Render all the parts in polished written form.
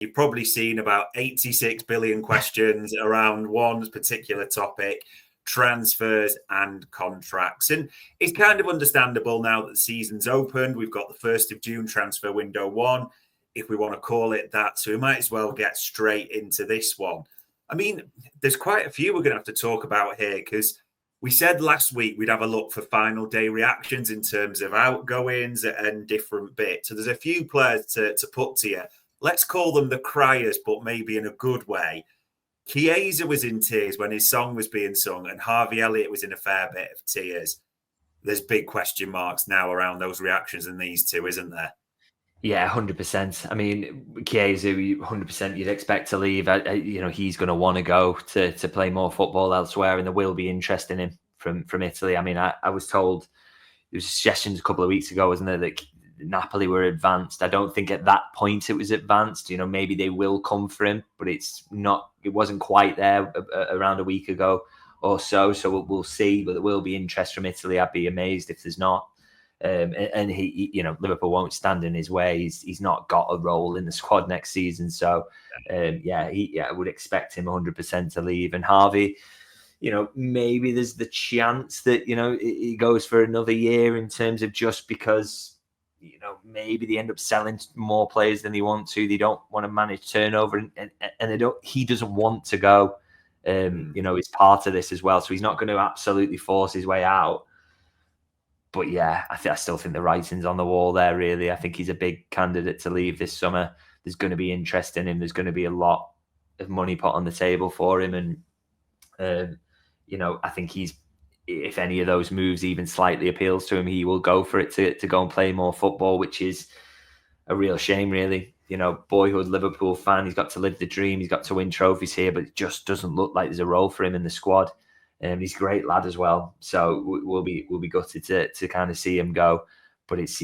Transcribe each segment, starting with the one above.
You've probably seen about 86 billion questions around one particular topic, transfers and contracts. And it's kind of understandable now that the season's opened. We've got the 1st of June transfer window 1, if we want to call it that. So we might as well get straight into this one. I mean, there's quite a few we're going to have to talk about here, because we said last week we'd have a look for final day reactions in terms of outgoings and different bits. So there's a few players to put to you. Let's call them the criers, but maybe in a good way. Chiesa was in tears when his song was being sung, and Harvey Elliott was in a fair bit of tears. There's big question marks now around those reactions in these two, isn't there? Yeah, 100%. I mean, Chiesa, 100% you'd expect to leave. He's going to want to go to play more football elsewhere, and there will be interest in him from Italy. I mean, I was told, there was suggestions a couple of weeks ago, wasn't there, that Napoli were advanced. I don't think at that point it was advanced. Maybe they will come for him, but it wasn't quite there around a week ago or so. So we'll see, but there will be interest from Italy. I'd be amazed if there's not. And he, Liverpool won't stand in his way. He's not got a role in the squad next season. So, I would expect him 100% to leave. And Harvey, maybe there's the chance that, he goes for another year, in terms of just because, maybe they end up selling more players than they want to. They don't want to manage turnover, and he doesn't want to go. He's part of this as well. So he's not going to absolutely force his way out. But yeah, I still think the writing's on the wall there, really. I think he's a big candidate to leave this summer. There's going to be interest in him. There's going to be a lot of money put on the table for him. And, I think if any of those moves even slightly appeals to him, he will go for it to go and play more football, which is a real shame, really. Boyhood Liverpool fan, he's got to live the dream. He's got to win trophies here, but it just doesn't look like there's a role for him in the squad. He's a great lad as well, so we'll be gutted to kind of see him go. But it's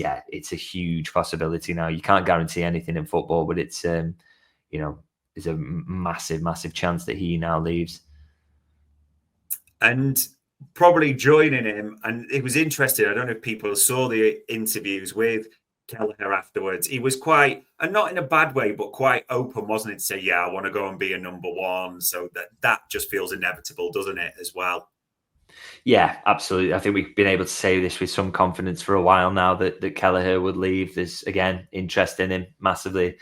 a huge possibility now. You can't guarantee anything in football, but it's there's a massive chance that he now leaves. And probably joining him, and it was interesting. I don't know if people saw the interviews with Kelleher afterwards. He was quite, and not in a bad way, but quite open, wasn't it? To say, I want to go and be a number one. So that just feels inevitable, doesn't it, as well? Yeah, absolutely. I think we've been able to say this with some confidence for a while now, that Kelleher would leave. There's, again, interest in him massively.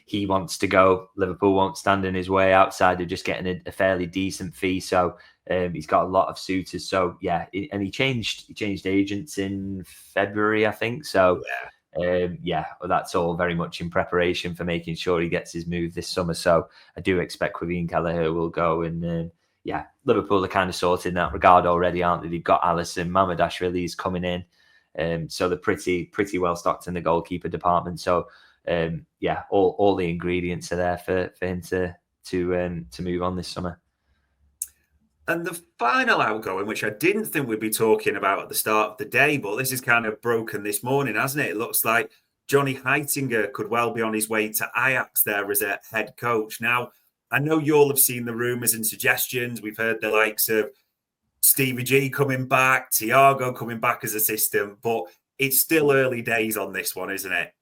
He wants to go. Liverpool won't stand in his way outside of just getting a fairly decent fee. So he's got a lot of suitors. So yeah, and he changed agents in February, I think. So that's all very much in preparation for making sure he gets his move this summer. So I do expect Kelleher will go. And Liverpool are kind of sorted in that regard already, aren't they? They've got Alisson, Mamadashvili's coming in. So they're pretty well stocked in the goalkeeper department. So all the ingredients are there for him to move on this summer. And the final outgoing, which I didn't think we'd be talking about at the start of the day, but this is kind of broken this morning, hasn't it? It looks like Johnny Heightinger could well be on his way to Ajax there as a head coach. Now, I know you all have seen the rumours and suggestions. We've heard the likes of Stevie G coming back, Thiago coming back as assistant, but it's still early days on this one, isn't it?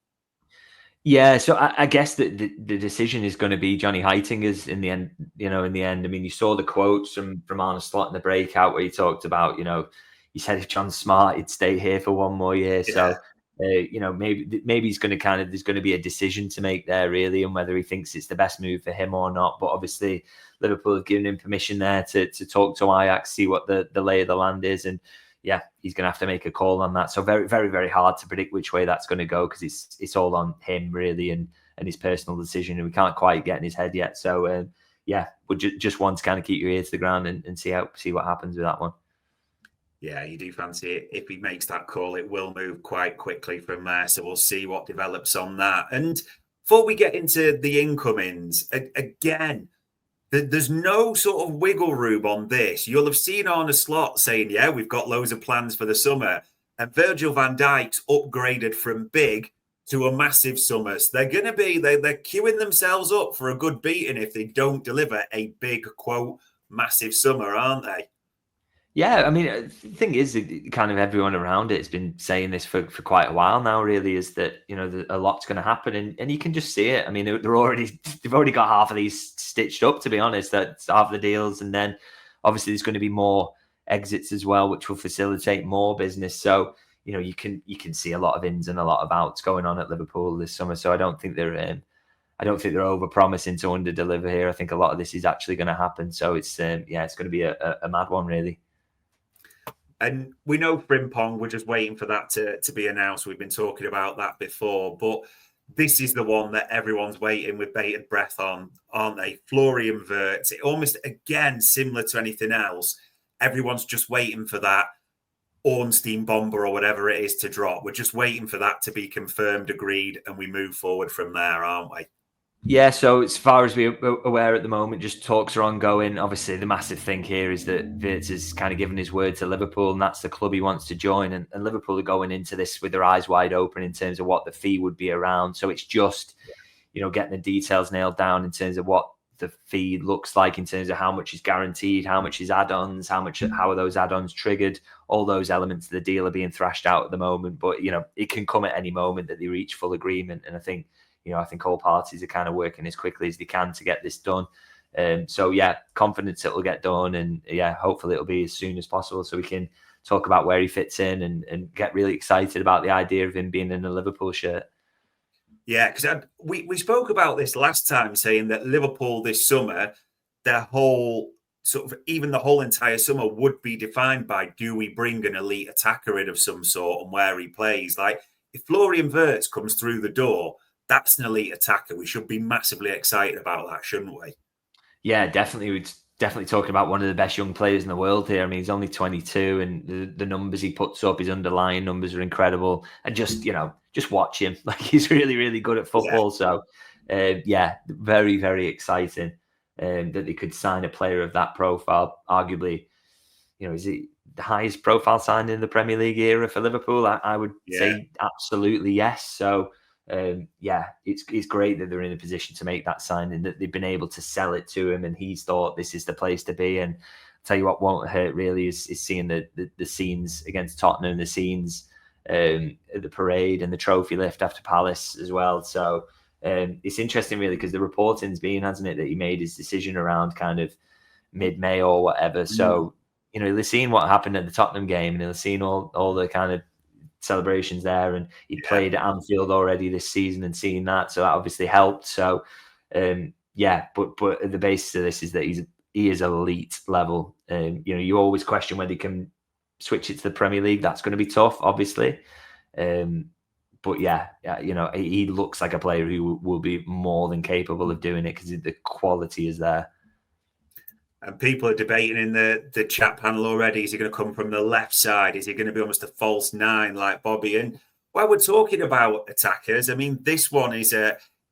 Yeah, so I guess the decision is going to be Johnny Heightinger's in the end. I mean, you saw the quotes from Arne Slot in the breakout where he talked about, he said if John's smart, he'd stay here for one more year. Yeah. So, maybe he's going to there's going to be a decision to make there, really, and whether he thinks it's the best move for him or not. But obviously, Liverpool have given him permission there to talk to Ajax, see what the lay of the land is, and he's going to have to make a call on that. So very, very, very hard to predict which way that's going to go, because it's all on him, really, and his personal decision, and we can't quite get in his head yet. So we just want to kind of keep your ear to the ground and see what happens with that one. Yeah, you do fancy it. If he makes that call, it will move quite quickly from there. So we'll see what develops on that. And before we get into the incomings, again, there's no sort of wiggle room on this. You'll have seen Arne Slot saying, we've got loads of plans for the summer. And Virgil van Dijk's upgraded from big to a massive summer. So they're queuing themselves up for a good beating if they don't deliver a big, quote, massive summer, aren't they? Yeah, I mean, the thing is, kind of everyone around it has been saying this for quite a while now. Really, is that a lot's going to happen, and you can just see it. I mean, they've already got half of these stitched up. To be honest, that's half the deals, and then obviously there's going to be more exits as well, which will facilitate more business. So you can see a lot of ins and a lot of outs going on at Liverpool this summer. So I don't think they're over promising to under deliver here. I think a lot of this is actually going to happen. So it's it's going to be a mad one, really. And we know Frimpong, we're just waiting for that to be announced. We've been talking about that before, but this is the one that everyone's waiting with bated breath on, aren't they? Florian Wirtz, almost again similar to anything else. Everyone's just waiting for that Ornstein bomber or whatever it is to drop. We're just waiting for that to be confirmed, agreed, and we move forward from there, aren't we? Yeah, so as far as we're aware at the moment, just talks are ongoing. Obviously, the massive thing here is that Wirtz has kind of given his word to Liverpool, and that's the club he wants to join. And Liverpool are going into this with their eyes wide open in terms of what the fee would be around. So it's just, getting the details nailed down in terms of what the fee looks like, in terms of how much is guaranteed, how much is add-ons, how are those add-ons triggered. All those elements of the deal are being thrashed out at the moment. But, it can come at any moment that they reach full agreement. And I think all parties are kind of working as quickly as they can to get this done. So confidence it will get done, and hopefully it'll be as soon as possible so we can talk about where he fits in and get really excited about the idea of him being in a Liverpool shirt. Yeah, because we spoke about this last time, saying that Liverpool this summer, their whole even the whole entire summer would be defined by, do we bring an elite attacker in of some sort and where he plays? Like, if Florian Wirtz comes through the door, that's an elite attacker. We should be massively excited about that, shouldn't we? Yeah, definitely. We're definitely talking about one of the best young players in the world here. I mean, he's only 22, and the numbers he puts up, his underlying numbers are incredible. And just watch him. Like, he's really, really good at football. Yeah. So, very, very exciting that they could sign a player of that profile. Arguably, is it the highest profile signing in the Premier League era for Liverpool? I would say absolutely yes. So, it's great that they're in a position to make that signing, that they've been able to sell it to him, and he's thought this is the place to be. And I'll tell you what won't hurt really is seeing the scenes against Tottenham, the scenes at the parade and the trophy lift after Palace as well. So it's interesting really, because the reporting's been, hasn't it, that he made his decision around kind of mid-May or whatever. So they've seen what happened at the Tottenham game, and they've seen all the kind of celebrations there, and he played at Anfield already this season and seeing that, so that obviously helped. So but at the basis of this is that he is elite level. You always question whether he can switch it to the Premier League. That's going to be tough, obviously. But he looks like a player who will be more than capable of doing it, because the quality is there. And people are debating in the chat panel already, is he going to come from the left side? Is he going to be almost a false nine like Bobby? And while we're talking about attackers, I mean, this one is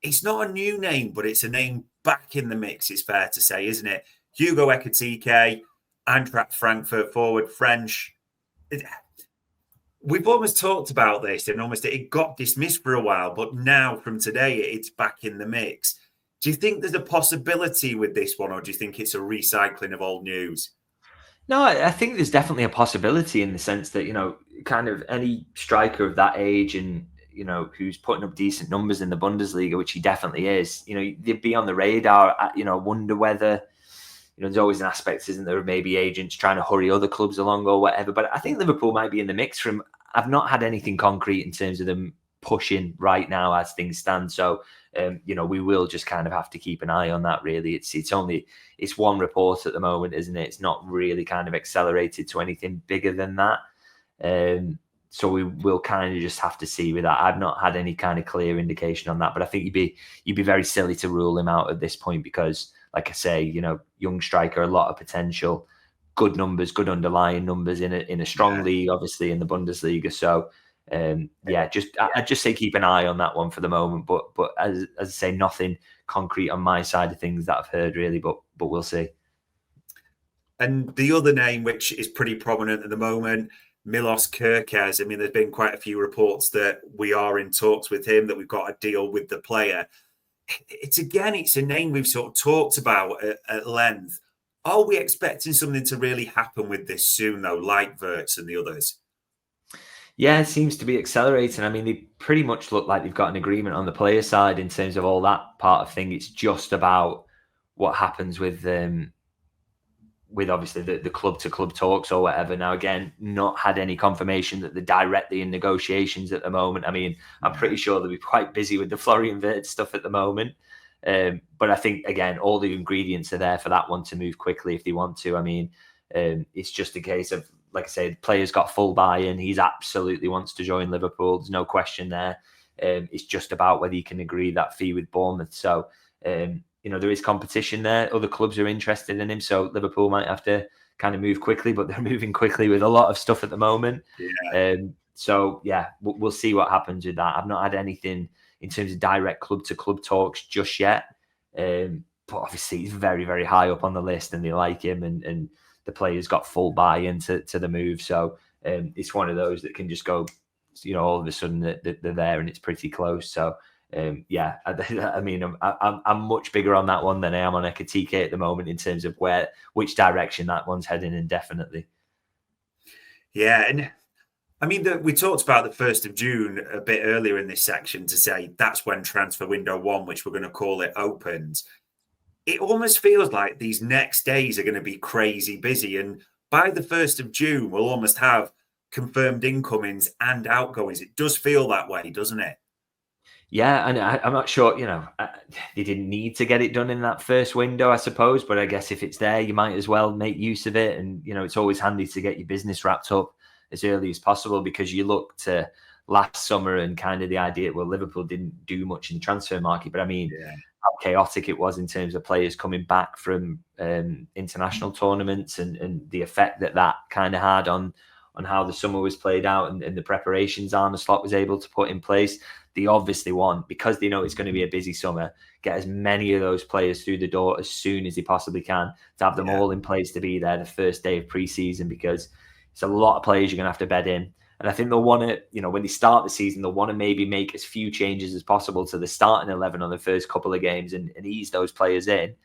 it's not a new name, but it's a name back in the mix, it's fair to say, isn't it? Hugo Ekitike, Antra Frankfurt forward, French. We've almost talked about this, and almost it got dismissed for a while, but now from today, it's back in the mix. Do you think there's a possibility with this one, or do you think it's a recycling of old news? No, I think there's definitely a possibility, in the sense that, kind of any striker of that age and, who's putting up decent numbers in the Bundesliga, which he definitely is, they'd be on the radar. Wonder whether, there's always an aspect, isn't there, of maybe agents trying to hurry other clubs along or whatever. But I think Liverpool might be in the mix. I've not had anything concrete in terms of them pushing right now as things stand. So, we will just kind of have to keep an eye on that, really. It's one report at the moment, isn't it? It's not really kind of accelerated to anything bigger than that. So we will kind of just have to see with that. I've not had any kind of clear indication on that, but I think you'd be very silly to rule him out at this point, because, like I say, young striker, a lot of potential, good numbers, good underlying numbers in a strong league, obviously in the Bundesliga. So, I'd just say keep an eye on that one for the moment. But as I say, nothing concrete on my side of things that I've heard really, but we'll see. And the other name, which is pretty prominent at the moment, Milos Kirkez. I mean, there's been quite a few reports that we are in talks with him, that we've got a deal with the player. It's a name we've sort of talked about at length. Are we expecting something to really happen with this soon, though, like Wirtz and the others? Yeah, it seems to be accelerating. I mean, they pretty much look like they've got an agreement on the player side in terms of all that part of thing. It's just about what happens with obviously the club to club talks or whatever. Now, again, not had any confirmation that they're directly in negotiations at the moment. I mean, I'm pretty sure they'll be quite busy with the Florian Wirtz stuff at the moment. But I think, again, all the ingredients are there for that one to move quickly if they want to. I mean, it's just a case of, like I said, players got full buy-in. He's absolutely wants to join Liverpool. There's no question there. It's just about whether you can agree that fee with Bournemouth. So, there is competition there. Other clubs are interested in him. So Liverpool might have to kind of move quickly, but they're moving quickly with a lot of stuff at the moment. Yeah. So, we'll see what happens with that. I've not had anything in terms of direct club-to-club talks just yet. But obviously, he's very, very high up on the list and they like him and the players got full buy-in to the move. So it's one of those that can just go, all of a sudden they're there and it's pretty close. So, I mean, I'm much bigger on that one than I am on Ekitike at the moment in terms of which direction that one's heading in, definitely. Yeah, and I mean, we talked about the 1st of June a bit earlier in this section to say that's when transfer window 1, which we're going to call it, opens. It almost feels like these next days are going to be crazy busy. And by the 1st of June, we'll almost have confirmed incomings and outgoings. It does feel that way, doesn't it? Yeah, and I'm not sure, they didn't need to get it done in that first window, I suppose. But I guess if it's there, you might as well make use of it. And, it's always handy to get your business wrapped up as early as possible because you look to last summer and kind of the idea, well, Liverpool didn't do much in the transfer market. But I mean, how chaotic it was in terms of players coming back from international tournaments and the effect that kind of had on how the summer was played out and the preparations Arne Slot was able to put in place. They obviously want, because they know it's going to be a busy summer, get as many of those players through the door as soon as they possibly can to have them all in place to be there the first day of pre-season, because it's a lot of players you're going to have to bed in. And I think they'll want to, when they start the season, they'll want to maybe make as few changes as possible to the starting 11 on the first couple of games and ease those players in.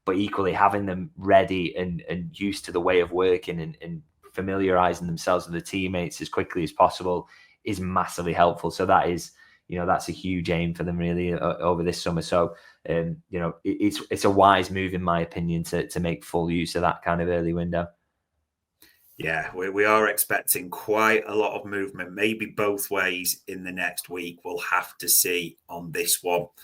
But equally having them ready and used to the way of working and familiarizing themselves with the teammates as quickly as possible is massively helpful. So that is, that's a huge aim for them really over this summer. So, it's a wise move in my opinion to make full use of that kind of early window. Yeah, we are expecting quite a lot of movement, maybe both ways in the next week. We'll have to see on this one.